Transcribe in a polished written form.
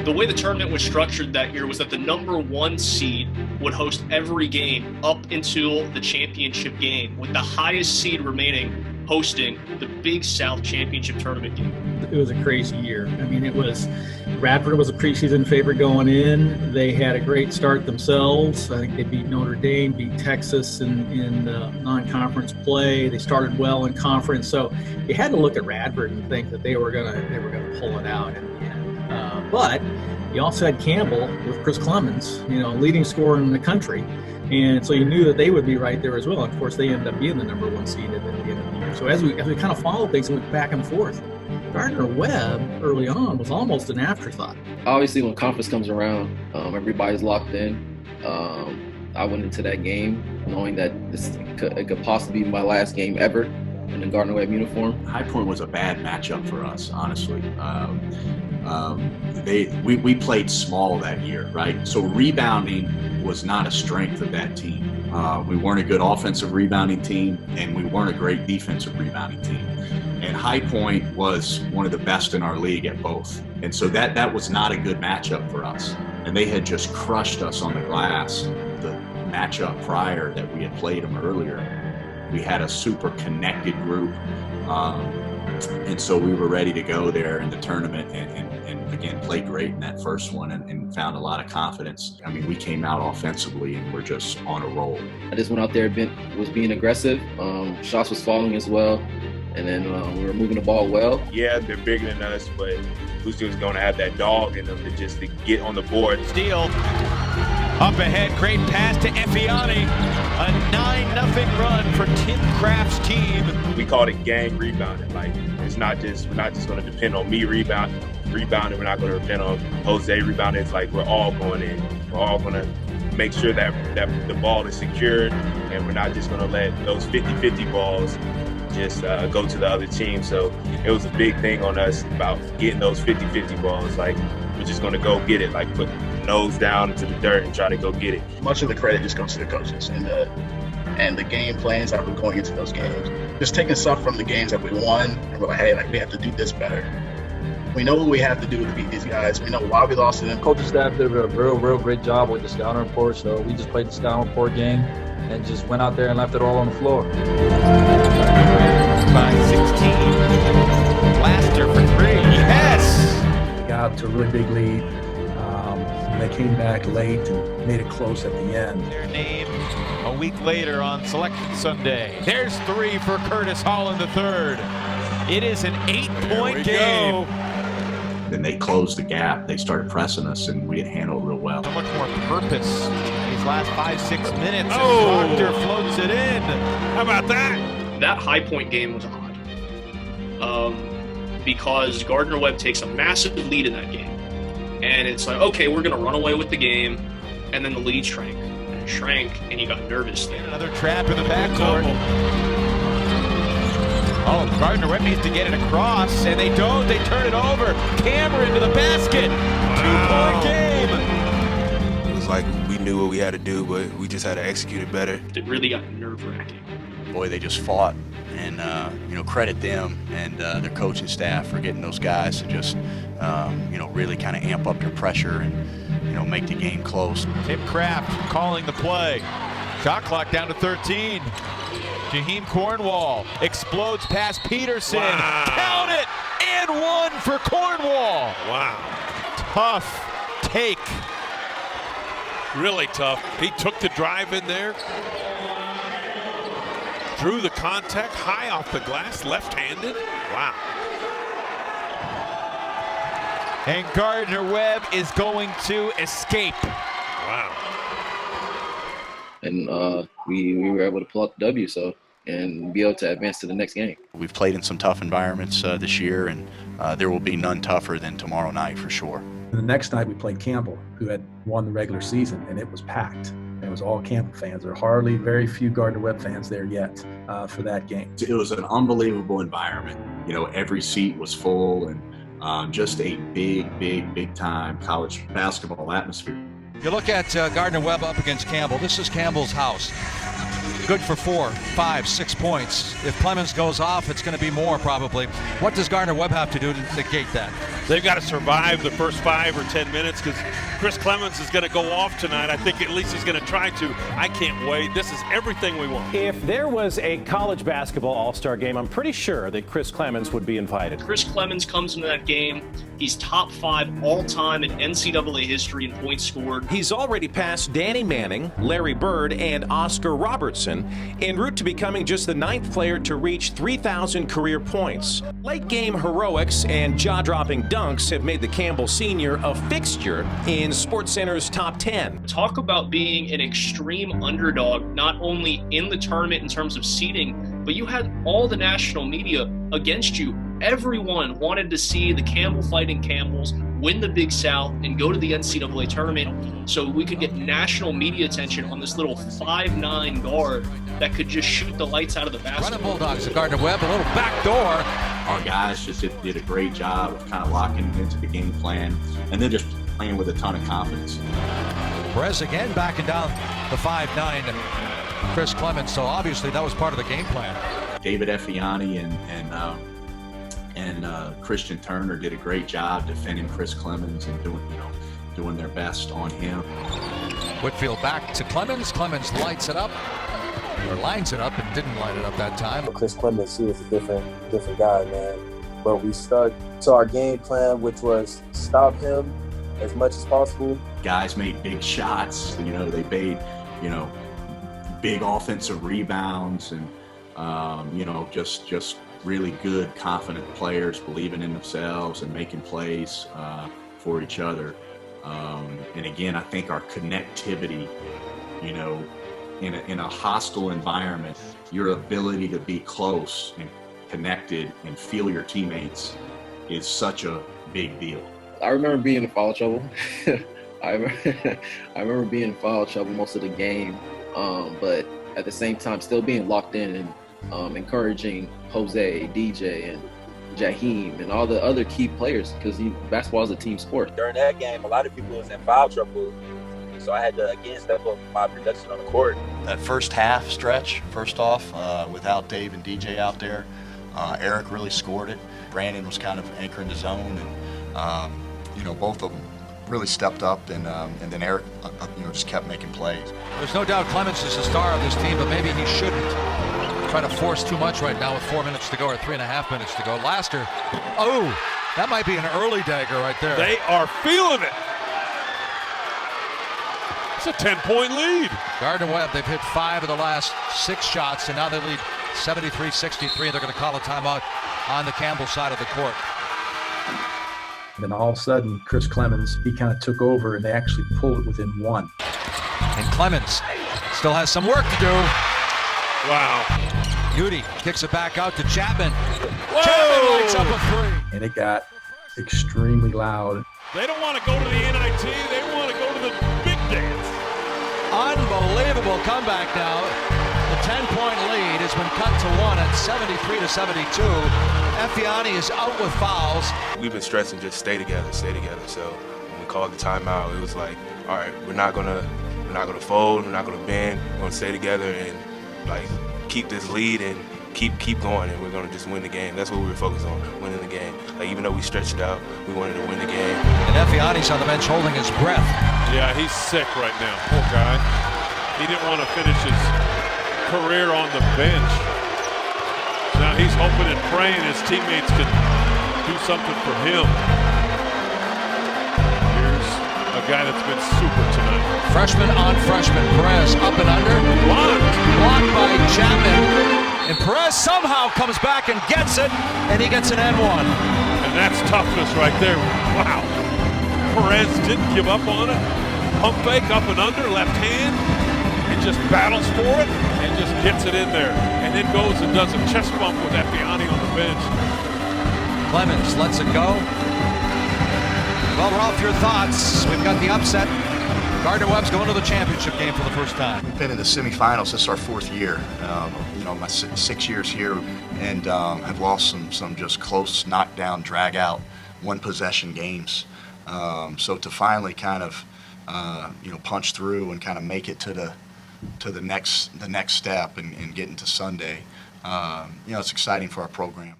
The way the tournament was structured that year was that the number 1 seed would host every game up until the championship game, with the highest seed remaining hosting the Big South Championship Tournament game. It was a crazy year. I mean, Radford was a preseason favorite going in. They had a great start themselves. I think they beat Notre Dame, beat Texas in non-conference play. They started well in conference, so you had to look at Radford and think that they were gonna pull it out in the end. But you also had Campbell with Chris Clemens, leading scorer in the country. And so you knew that they would be right there as well. And of course, they ended up being the number 1 seed at the end of the year. So as we kind of followed things and went back and forth, Gardner-Webb early on was almost an afterthought. Obviously, when conference comes around, everybody's locked in. I went into that game knowing that it could possibly be my last game ever in a Gardner-Webb uniform. High Point was a bad matchup for us, honestly. We played small that year, right? So rebounding was not a strength of that team. We weren't a good offensive rebounding team, and we weren't a great defensive rebounding team. And High Point was one of the best in our league at both. And so that was not a good matchup for us. And they had just crushed us on the glass. The matchup prior that we had played them earlier, we had a super connected group. And so we were ready to go there in the tournament and again, played great in that first one and found a lot of confidence. I mean, we came out offensively and we're just on a roll. I just went out there, was being aggressive. Shots was falling as well. And then we were moving the ball well. Yeah, they're bigger than us, but Houston's going to have that dog in them to get on the board. Steele up ahead, great pass to Effiani. A 9-0 run for Tim Kraft's team. We called it gang rebounding. Like, we're not just going to depend on me rebounding. We're not going to depend on Jose rebounding. It's like we're all going in. We're all going to make sure that the ball is secured, and we're not just going to let those 50-50 balls just go to the other team. So it was a big thing on us about getting those 50-50 balls. Like, we're just going to go get it, like put nose down into the dirt and try to go get it. Much of the credit just goes to the coaches and the game plans that we're going into those games. Just taking stuff from the games that we won, and we're like, hey, we have to do this better. We know what we have to do to beat these guys. We know why we lost to them. Coaching staff did a real great job with the scouting report, so we just played the scouting report game and just went out there and left it all on the floor. By 16. Blaster for 3. Yes! They got out to a really big lead. They came back late and made it close at the end. Their name a week later on Selection Sunday. There's 3 for Curtis Holland III. It is an 8-point game. Then they closed the gap. They started pressing us, and we had handled it real well. So much more purpose in these last 5-6 minutes. Oh! Proctor floats it in. How about that? That High Point game was odd because Gardner-Webb takes a massive lead in that game. And it's like, okay, we're going to run away with the game. And then the lead shrank. And it shrank, and you got nervous there. Another trap in the backcourt. Oh, Gardner-Webb needs to get it across, and they don't. They turn it over. Cameron to the basket. Wow. 2-point game. It was like we knew what we had to do, but we just had to execute it better. It really got nerve-wracking. Boy, they just fought, and credit them and their coaching staff for getting those guys to just really kind of amp up their pressure and make the game close. Tim Kraft calling the play. Shot clock down to 13. Jaheim Cornwall explodes past Peterson. Wow. Count it, and 1 for Cornwall. Wow. Tough take. Really tough. He took the drive in there. Drew the contact high off the glass, left-handed. Wow. And Gardner-Webb is going to escape. Wow. And we were able to pull out the W, and be able to advance to the next game. We've played in some tough environments this year, and there will be none tougher than tomorrow night for sure. And the next night we played Campbell, who had won the regular season, and it was packed. It was all Campbell fans. There are very few Gardner-Webb fans there yet for that game. It was an unbelievable environment. Every seat was full, and just a big time college basketball atmosphere. You look at Gardner-Webb up against Campbell. This is Campbell's house. good for 4, 5, 6 points. If Clemens goes off, it's going to be more probably. What does Gardner-Webb have to do to negate that? They've got to survive the first 5 or 10 minutes because Chris Clemens is going to go off tonight. I think at least he's going to try to. I can't wait. This is everything we want. If there was a college basketball all-star game, I'm pretty sure that Chris Clemens would be invited. Chris Clemens comes into that game. He's top 5 all-time in NCAA history in points scored. He's already passed Danny Manning, Larry Bird, and Oscar Robertson, en route to becoming just the 9th player to reach 3,000 career points. Late-game heroics and jaw-dropping dunks have made the Campbell Sr. a fixture in SportsCenter's top 10. Talk about being an extreme underdog, not only in the tournament in terms of seeding, but you had all the national media against you. Everyone wanted to see the Campbell Fighting Campbells win the Big South and go to the NCAA tournament so we could get national media attention on this little 5'9" guard that could just shoot the lights out of the basket. Dancin Bulldogs at Gardner-Webb, a little back door. Our guys just did a great job of kind of locking into the game plan and then just playing with a ton of confidence. Perez again backing down the 5'9" Chris Clemens, so obviously that was part of the game plan. David Effiani and Christian Turner did a great job defending Chris Clemens and doing their best on him. Whitfield back to Clemens. Clemens lights it up, or lines it up, and didn't light it up that time. Chris Clemens, he was a different guy, man. But we stuck to our game plan, which was stop him as much as possible. Guys made big shots. They made big offensive rebounds and just really good, confident players believing in themselves and making plays for each other. And again, I think our connectivity, in a hostile environment, your ability to be close and connected and feel your teammates is such a big deal. I remember being in foul trouble. I remember being in foul trouble most of the game, but at the same time, still being locked in and encouraging Jose, DJ, and Jaheim, and all the other key players, because basketball is a team sport. During that game, a lot of people was in foul trouble, so I had to, again, step up my production on the court. That first half stretch, first off, without Dave and DJ out there, Eric really scored it. Brandon was kind of anchoring the zone, and both of them really stepped up, and then Eric, just kept making plays. There's no doubt Clemens is the star of this team, but maybe he shouldn't try to force too much right now with 4 minutes to go, or 3.5 minutes to go. Laster, that might be an early dagger right there. They are feeling it. It's a 10-point lead. Gardner-Webb, they've hit 5 of the last 6 shots, and now they lead 73-63. They're going to call a timeout on the Campbell side of the court. And then all of a sudden, Chris Clemens, he kind of took over, and they actually pulled it within 1. And Clemens still has some work to do. Wow. Udy kicks it back out to Chapman. Whoa! Chapman lights up a 3. And it got extremely loud. They don't want to go to the NIT. They want to go to the big dance. Unbelievable comeback now. The 10-point lead has been cut to 1 at 73-72. Effiani is out with fouls. We've been stressing just stay together. So when we called the timeout, it was like, all right, we're not gonna fold, we're not gonna bend, we're gonna stay together and keep this lead and keep going, and we're gonna just win the game. That's what we were focused on, winning the game. Even though we stretched it out, we wanted to win the game. And Effiani's on the bench holding his breath. Yeah, he's sick right now, poor guy. He didn't want to finish his career on the bench. Now he's hoping and praying his teammates can do something for him. Here's a guy that's been super tonight. Freshman on freshman. Perez up and under. Blocked by Chapman. And Perez somehow comes back and gets it, and he gets an N1. And that's toughness right there. Wow. Perez didn't give up on it. Pump fake up and under, left hand. And just battles for it and just gets it in there. And then goes and does a chest bump with Effiani on the bench. Clemens lets it go. Well, Ralph, your thoughts? We've got the upset. Gardner-Webb's going to the championship game for the first time. We've been in the semifinals since our 4th year. My 6 years here, and have lost some just close knockdown, drag out, 1-possession games. So to finally kind of punch through and kind of make it to to the next step and getting to Sunday. It's exciting for our program.